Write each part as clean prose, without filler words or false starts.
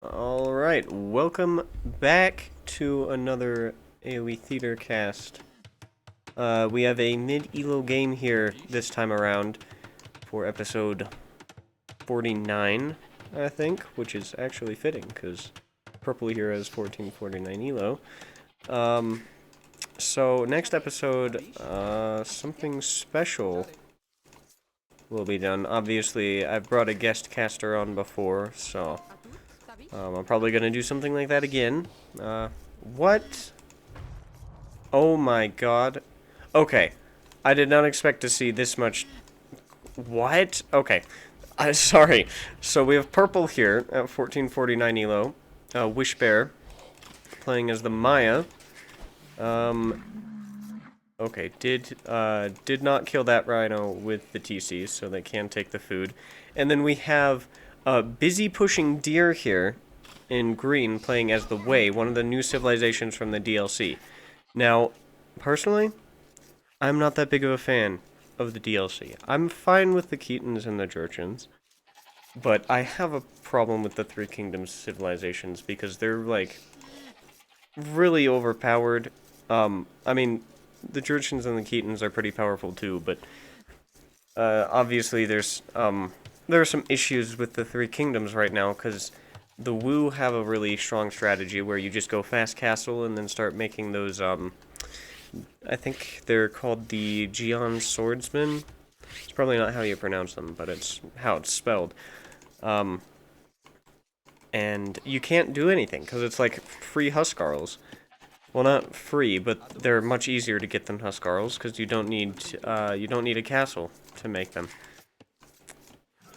Alright, welcome back to another AoE Theater cast. We have a mid-elo game here this time around for episode 49, I think, which is actually fitting, because Purple here has 1449 elo. So next episode, something special will be done. Obviously, I've brought a guest caster on before, so I'm probably gonna do something like that again. What? Oh my god. Okay. I did not expect to see this much. What? Okay. Sorry. So we have Purple here at 1449 elo. Wish Bear playing as the Maya. Okay, did not kill that rhino with the TC, so they can take the food. And then we have Busy Pushing Deer here in green playing as the Way, one of the new civilizations from the DLC. Now, personally, I'm not that big of a fan of the DLC. I'm fine with the Keatons and the Jurchens, but I have a problem with the Three Kingdoms civilizations because they're, like, really overpowered. I mean, the Jurchens and the Keatons are pretty powerful too, but obviously there are some issues with the Three Kingdoms right now, because the Wu have a really strong strategy where you just go fast castle and then start making those, I think they're called the Geon Swordsmen. It's probably not how you pronounce them, but it's how it's spelled. And you can't do anything, because it's like free Huskarls. Well, not free, but they're much easier to get than Huskarls, because you don't need a castle to make them.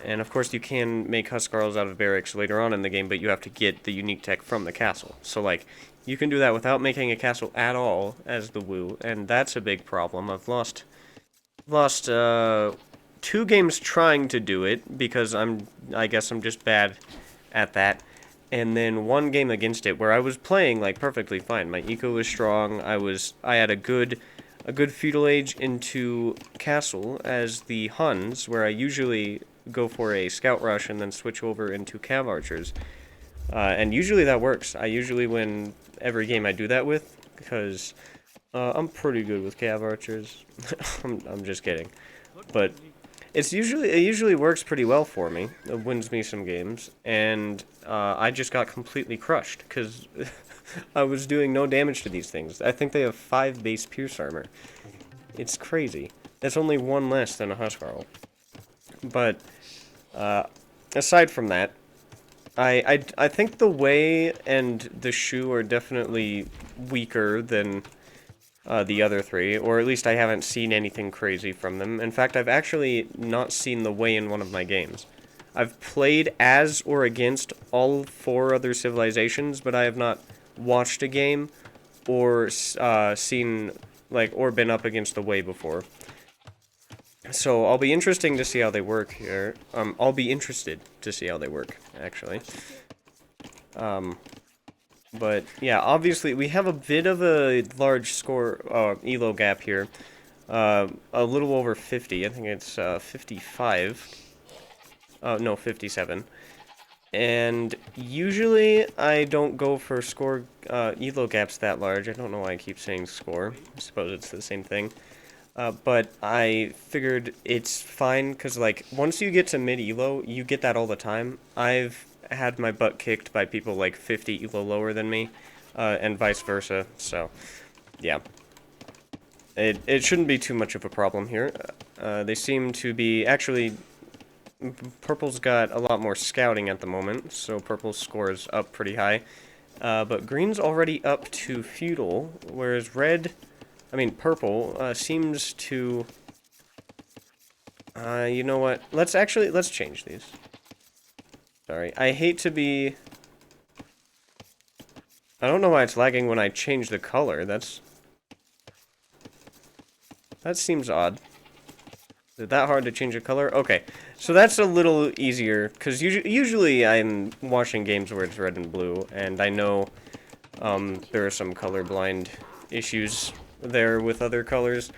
And of course you can make Huskarls out of barracks later on in the game, but you have to get the unique tech from the castle. So like, you can do that without making a castle at all as the Wu, and that's a big problem. I've lost 2 games trying to do it, because I guess I'm just bad at that. And then 1 game against it where I was playing like perfectly fine. My eco was strong. I had a good feudal age into castle as the Huns, where I usually go for a scout rush and then switch over into cav archers. And usually that works. I usually win every game I do that with, because I'm pretty good with cav archers. I'm just kidding. But it usually works pretty well for me. It wins me some games, and I just got completely crushed because I was doing no damage to these things. I think they have 5 base pierce armor. It's crazy. That's only 1 less than a Huskarl. But aside from that, I think the Way and the Shu are definitely weaker than the other 3, or at least I haven't seen anything crazy from them. In fact, I've actually not seen the Way in one of my games. I've played as or against all 4 other civilizations, but I have not watched a game or seen, like, or been up against the Way before. So I'll be interesting to see how they work here. I'll be interested to see how they work, actually. But yeah, obviously we have a bit of a large score elo gap here. A little over 50. I think it's 55. No, 57. And usually I don't go for score elo gaps that large. I don't know why I keep saying score. I suppose it's the same thing. But I figured it's fine, because like once you get to mid elo, you get that all the time. I've had my butt kicked by people like 50 elo lower than me, and vice versa, so yeah. It shouldn't be too much of a problem here. They seem to be, actually, Purple's got a lot more scouting at the moment, so Purple's score is up pretty high. But Green's already up to feudal, whereas Purple seems to, you know what, let's change these. Sorry, I hate to be... I don't know why it's lagging when I change the color. That seems odd. Is it that hard to change a color? Okay, so that's a little easier, because usually I'm watching games where it's red and blue, and I know there are some colorblind issues there with other colors.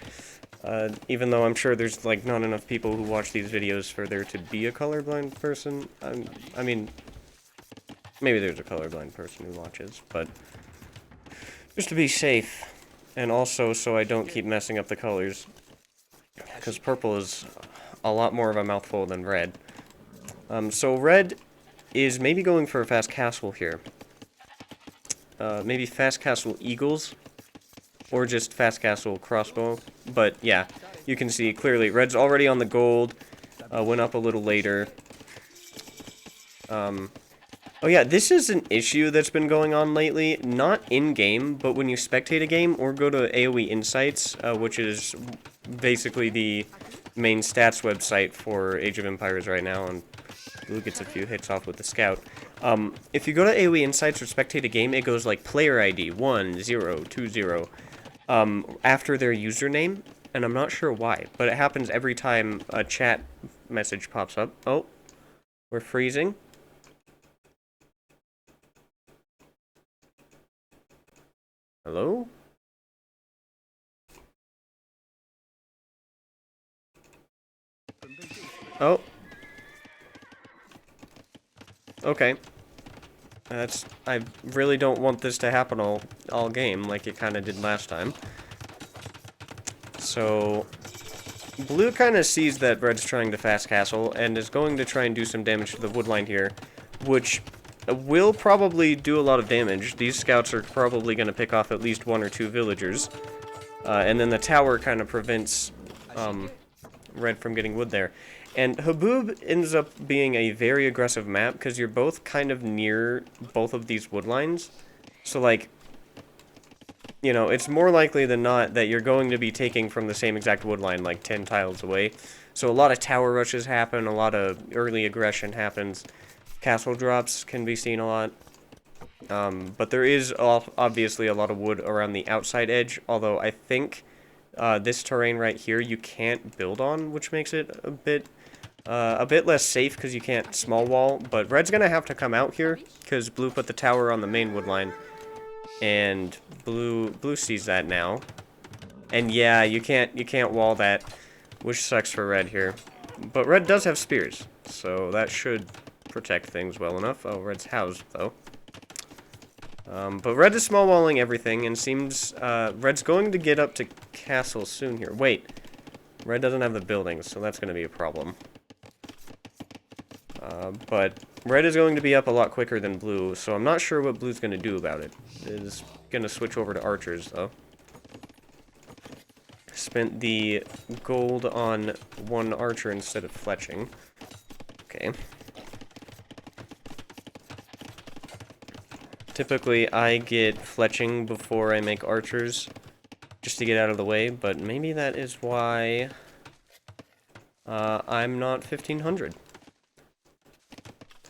Even though I'm sure there's like not enough people who watch these videos for there to be a colorblind person. I mean, Maybe there's a colorblind person who watches, but just to be safe. And also so I don't keep messing up the colors. Because purple is a lot more of a mouthful than red. So red is maybe going for a fast castle here. Maybe fast castle eagles. Or just fast castle crossbow. But yeah, you can see clearly red's already on the gold. Went up a little later. Oh yeah, this is an issue that's been going on lately, not in-game, but when you spectate a game or go to AoE Insights, which is basically the main stats website for Age of Empires right now, and Blue gets a few hits off with the Scout. If you go to AoE Insights or spectate a game, it goes like player ID 1020 after their username, and I'm not sure why, but it happens every time a chat message pops up. Oh, we're freezing. Hello? Oh. Okay. I really don't want this to happen all game, like it kind of did last time. So, Blue kind of sees that Red's trying to fast castle, and is going to try and do some damage to the woodline here, which will probably do a lot of damage. These scouts are probably going to pick off at least 1 or 2 villagers. And then the tower kind of prevents Red from getting wood there. And Haboob ends up being a very aggressive map, because you're both kind of near both of these wood lines. So, like, you know, it's more likely than not that you're going to be taking from the same exact wood line, like 10 tiles away. So a lot of tower rushes happen, a lot of early aggression happens. Castle drops can be seen a lot. But there is obviously a lot of wood around the outside edge, although I think this terrain right here you can't build on, which makes it a bit less safe because you can't small wall. But Red's gonna have to come out here because Blue put the tower on the main wood line, and Blue sees that now. And yeah, you can't wall that, which sucks for Red here. But Red does have spears, so that should protect things well enough. Oh, Red's housed though. But Red is small walling everything, and seems Red's going to get up to castle soon here. Wait, Red doesn't have the buildings, so that's going to be a problem. But Red is going to be up a lot quicker than Blue, so I'm not sure what Blue's going to do about it. Is going to switch over to archers though. Spent the gold on 1 archer instead of fletching. Okay. Typically, I get fletching before I make archers, just to get out of the way, but maybe that is why I'm not 1500.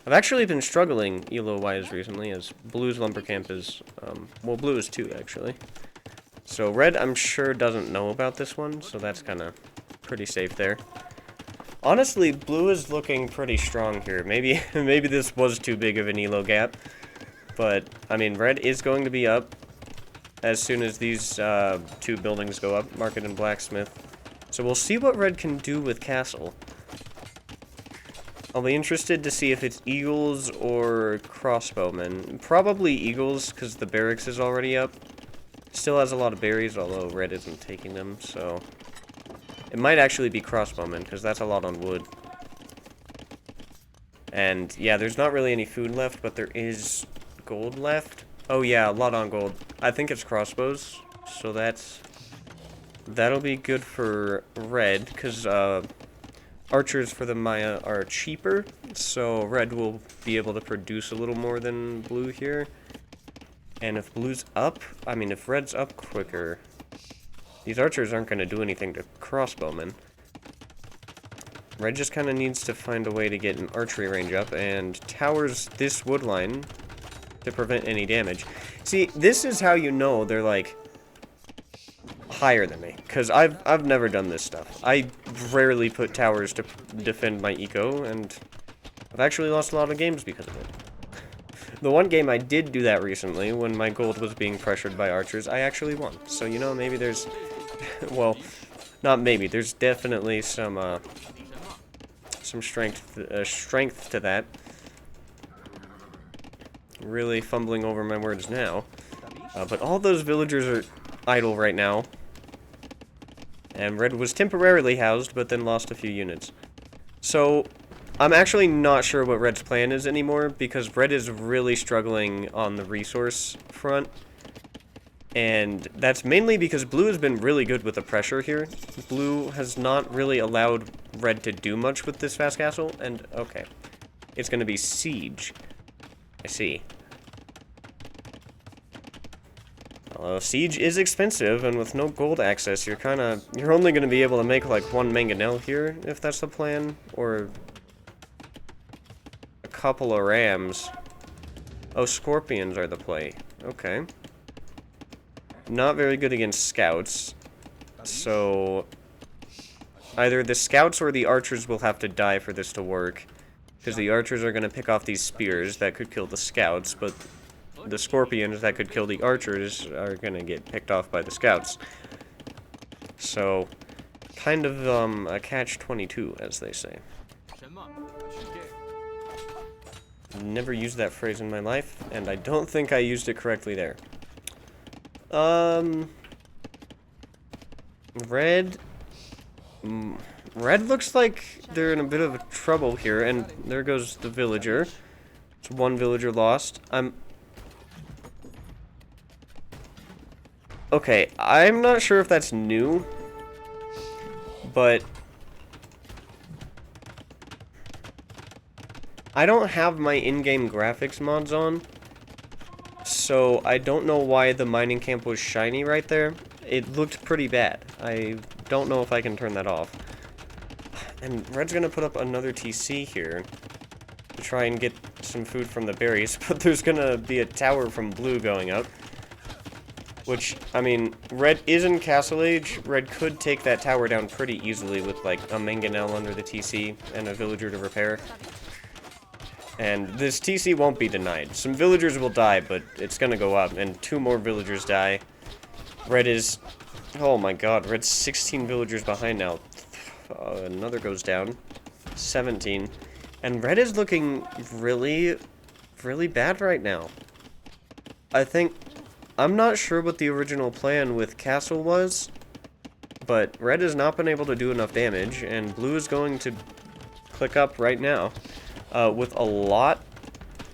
I've actually been struggling elo-wise recently, as Blue's lumber camp is, well, Blue is 2, actually. So Red, I'm sure, doesn't know about this one, so that's kind of pretty safe there. Honestly, Blue is looking pretty strong here. Maybe this was too big of an elo gap. But, I mean, Red is going to be up as soon as these 2 buildings go up, Market and Blacksmith. So we'll see what Red can do with Castle. I'll be interested to see if it's Eagles or Crossbowmen. Probably Eagles, because the barracks is already up. Still has a lot of berries, although Red isn't taking them, so... It might actually be Crossbowmen, because that's a lot on wood. And, yeah, there's not really any food left, but there is gold left. Oh, yeah, a lot on gold. I think it's crossbows, so that'll be good for Red, because, archers for the Maya are cheaper, so Red will be able to produce a little more than Blue here. And if Blue's up, I mean, if Red's up quicker, these archers aren't going to do anything to crossbowmen. Red just kind of needs to find a way to get an archery range up and towers this wood line to prevent any damage. See, this is how you know they're, like, higher than me, because I've never done this stuff. I rarely put towers to defend my eco, and I've actually lost a lot of games because of it. The one game I did do that recently, when my gold was being pressured by archers, I actually won. So, you know, maybe there's... well, not maybe. There's definitely some strength to that. Really fumbling over my words now. But all those villagers are idle right now. And red was temporarily housed, but then lost a few units. So, I'm actually not sure what red's plan is anymore, because red is really struggling on the resource front. And that's mainly because blue has been really good with the pressure here. Blue has not really allowed red to do much with this fast castle, and okay. It's gonna be siege. I see. Siege is expensive, and with no gold access, you're only gonna be able to make like one mangonel here, if that's the plan, or a couple of rams. Oh, scorpions are the play. Okay. Not very good against scouts, so either the scouts or the archers will have to die for this to work, because the archers are gonna pick off these spears that could kill the scouts, but the scorpions that could kill the archers are gonna get picked off by the scouts. So, kind of a catch-22, as they say. Never used that phrase in my life, and I don't think I used it correctly there. Red looks like they're in a bit of trouble here, and there goes the villager. It's one villager lost. Okay, I'm not sure if that's new, but I don't have my in-game graphics mods on, so I don't know why the mining camp was shiny right there. It looked pretty bad. I don't know if I can turn that off. And red's gonna put up another TC here to try and get some food from the berries, but there's gonna be a tower from blue going up. Which, I mean, red is in Castle Age. Red could take that tower down pretty easily with, like, a mangonel under the TC and a villager to repair. And this TC won't be denied. Some villagers will die, but it's gonna go up, and 2 more villagers die. Red is... oh my god, red's 16 villagers behind now. Another goes down. 17. And red is looking really, really bad right now. I think... I'm not sure what the original plan with Castle was, but red has not been able to do enough damage, and blue is going to click up right now with a lot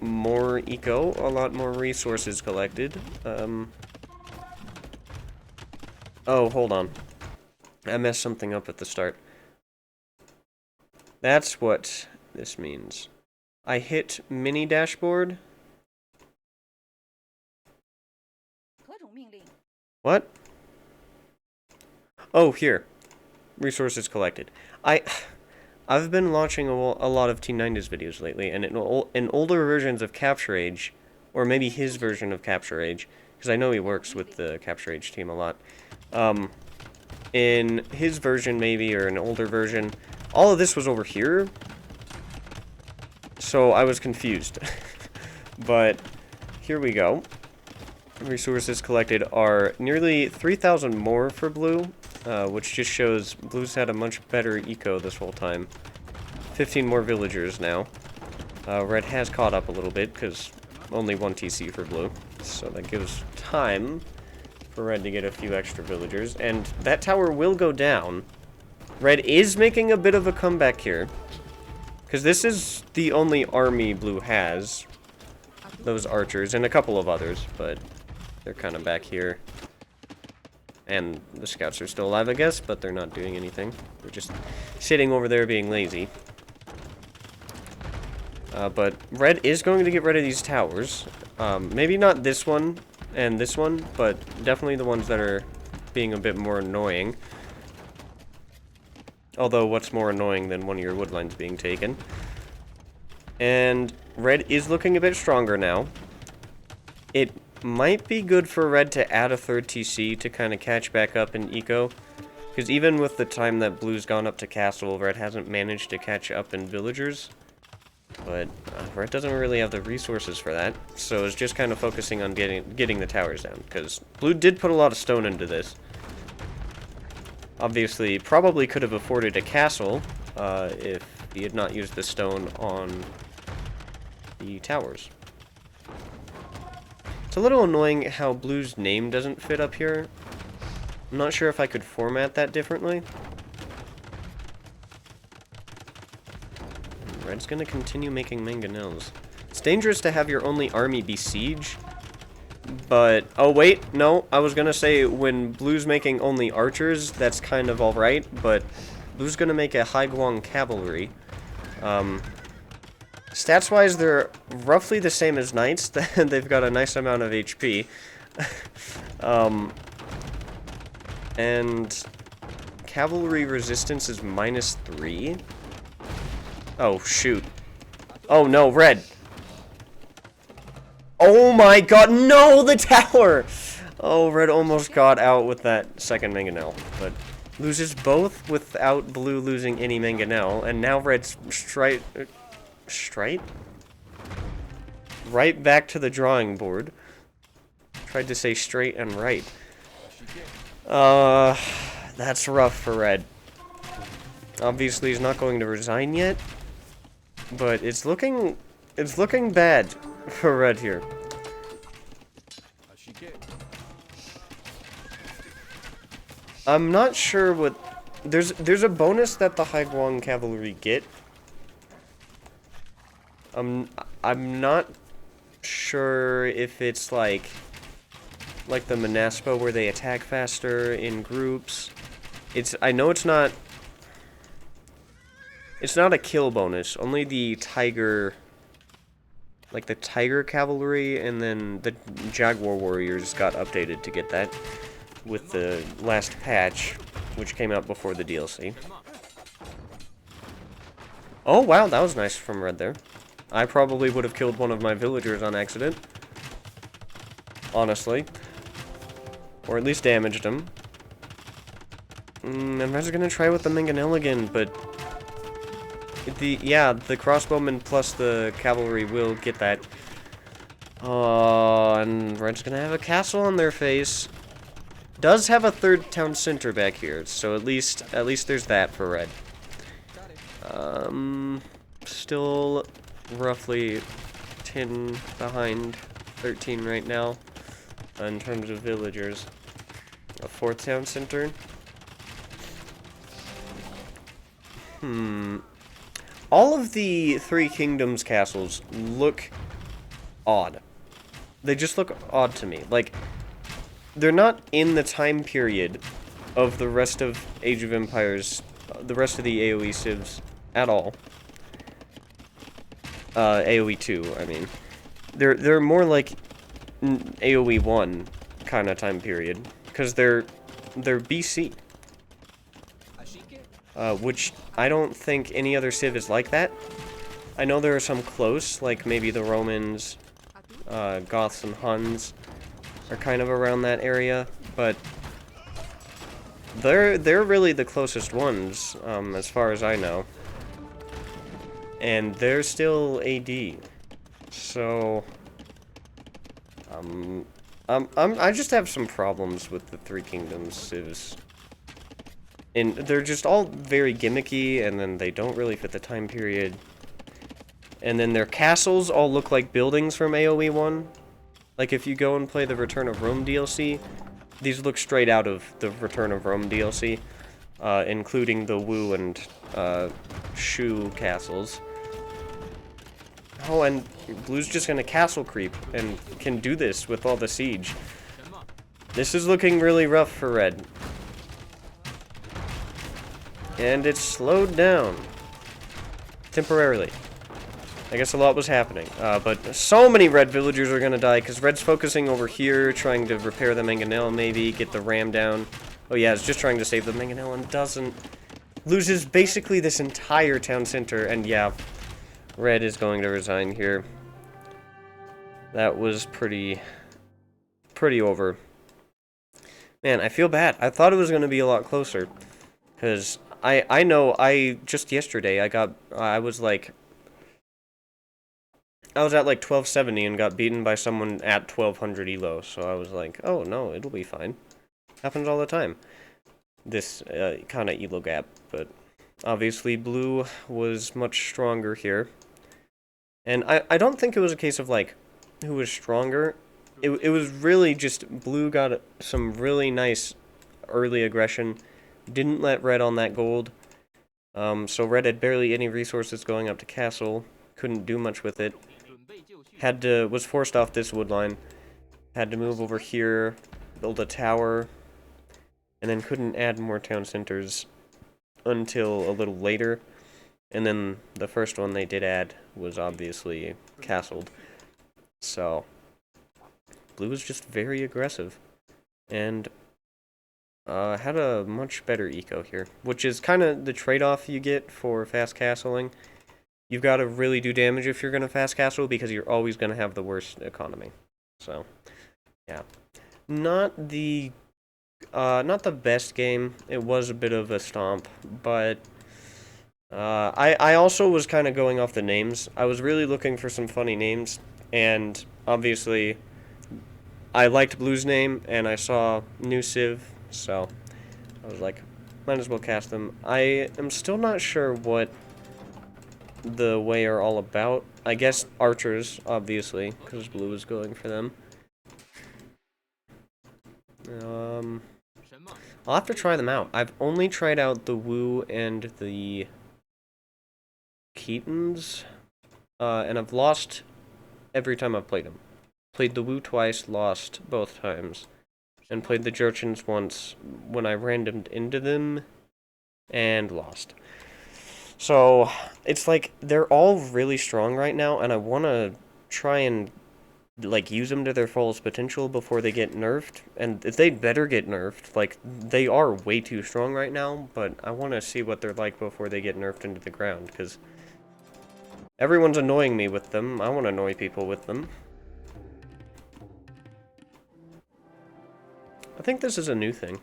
more eco, a lot more resources collected. Oh, hold on. I messed something up at the start. That's what this means. I hit mini dashboard. What? Oh, here. Resources collected. I've been watching a lot of T90's videos lately, and in older versions of Capture Age, or maybe his version of Capture Age, because I know he works with the Capture Age team a lot. In his version, maybe, or an older version, all of this was over here, so I was confused. But here we go. Resources collected are nearly 3,000 more for blue, which just shows blue's had a much better eco this whole time. 15 more villagers now. Red has caught up a little bit, because only 1 TC for blue, so that gives time for red to get a few extra villagers, and that tower will go down. Red is making a bit of a comeback here, because this is the only army blue has. Those archers, and a couple of others, but they're kind of back here. And the scouts are still alive, I guess, but they're not doing anything. They're just sitting over there being lazy. But red is going to get rid of these towers. Maybe not this one and this one, but definitely the ones that are being a bit more annoying. Although, what's more annoying than one of your woodlines being taken? And red is looking a bit stronger now. It might be good for red to add a 3rd TC to kind of catch back up in eco. Because even with the time that blue's gone up to castle, red hasn't managed to catch up in villagers. But red doesn't really have the resources for that. So it's just kind of focusing on getting the towers down. Because blue did put a lot of stone into this. Obviously, probably could have afforded a castle if he had not used the stone on the towers. It's a little annoying how blue's name doesn't fit up here. I'm not sure if I could format that differently. Red's gonna continue making mangonels. It's dangerous to have your only army be siege. But, oh wait, no, I was gonna say when blue's making only archers, that's kind of alright, but blue's gonna make a high guang cavalry. Stats-wise, they're roughly the same as knights. They've got a nice amount of HP. And cavalry resistance is -3. Oh, shoot. Oh, no, red. Oh my god, no, the tower! Oh, red almost got out with that second mangonel, but loses both without blue losing any mangonel, and now red's straight right back to the drawing board. Tried to say straight and right. That's rough for red. Obviously he's not going to resign yet, but it's looking bad for red here. I'm not sure what there's a bonus that the High Guang cavalry get. I'm not sure if it's like the Manaspo where they attack faster in groups. I know it's not a kill bonus. Only the tiger, like the tiger cavalry, and then the jaguar warriors got updated to get that with the last patch, which came out before the DLC. Oh wow, that was nice from red there. I probably would have killed one of my villagers on accident. Honestly. Or at least damaged him. And red's gonna try with the mangonel again, but the crossbowmen plus the cavalry will get that. And red's gonna have a castle on their face. Does have a third town center back here, so at least there's that for red. Still roughly 10 behind 13 right now in terms of villagers. A fourth town center. All of the Three Kingdoms castles look odd. They just look odd to me. Like, they're not in the time period of the rest of Age of Empires, the rest of the AoE civs at all. AoE 2, I mean. They're more like AoE 1 kind of time period, because they're BC. Which I don't think any other civ is like that. I know there are some close, like maybe the Romans, Goths and Huns are kind of around that area, but they're really the closest ones, as far as I know. And they're still AD. So I just have some problems with the Three Kingdoms civs. And they're just all very gimmicky, and then they don't really fit the time period. And then their castles all look like buildings from AoE 1. Like, if you go and play the Return of Rome DLC, these look straight out of the Return of Rome DLC, including the Wu and Shu castles. Oh, and blue's just gonna castle creep, and can do this with all the siege. This is looking really rough for red. And it's slowed down. Temporarily. I guess a lot was happening. But so many red villagers are gonna die, because red's focusing over here, trying to repair the mangonel, maybe, get the ram down. Oh yeah, it's just trying to save the mangonel and doesn't. Loses basically this entire town center, and yeah, red is going to resign here. That was pretty over. Man, I feel bad. I thought it was gonna be a lot closer. Because I know, just yesterday, I was at like 1270 and got beaten by someone at 1200 elo, so I was like, oh no, it'll be fine. Happens all the time. This kind of elo gap, but obviously blue was much stronger here. And I don't think it was a case of like, who was stronger. it was really just blue got some really nice early aggression, didn't let red on that gold. So red had barely any resources going up to castle, couldn't do much with it. Was forced off this wood line, had to move over here, build a tower, and then couldn't add more town centers until a little later. And then the first one they did add was obviously castled. So blue was just very aggressive and had a much better eco here, which is kind of the trade-off you get for fast castling. You've got to really do damage if you're going to fast castle because you're always going to have the worst economy. So, yeah. Not the best game. It was a bit of a stomp, but I also was kind of going off the names. I was really looking for some funny names, and obviously I liked Blue's name, and I saw New Civ, so I was like, might as well cast them. I am still not sure what the way are all about. I guess archers, obviously, because Blue is going for them. I'll have to try them out. I've only tried out the Wu and the Keatons, and I've lost every time I've played them. Played the Wu twice, lost both times. And played the Jurchens once when I randomed into them, and lost. So, it's like, they're all really strong right now, and I want to try and, like, use them to their fullest potential before they get nerfed. And if they better get nerfed, like, they are way too strong right now, but I want to see what they're like before they get nerfed into the ground, because everyone's annoying me with them. I want to annoy people with them. I think this is a new thing.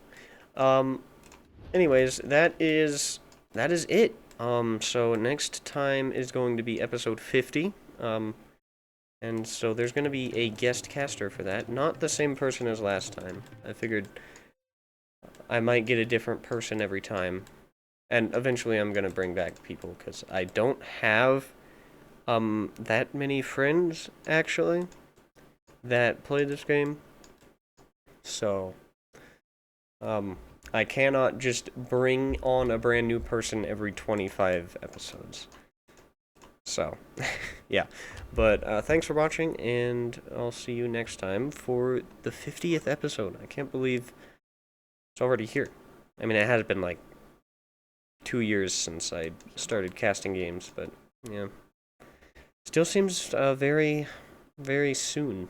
Anyways, that is it. So next time is going to be episode 50. And so there's going to be a guest caster for that. Not the same person as last time. I figured I might get a different person every time. And eventually I'm going to bring back people, because I don't have that many friends, actually, that play this game. So, I cannot just bring on a brand new person every 25 episodes. So, yeah. But, thanks for watching, and I'll see you next time for the 50th episode. I can't believe it's already here. I mean, it has been, like, 2 years since I started casting games, but, yeah. Still seems, very, very soon.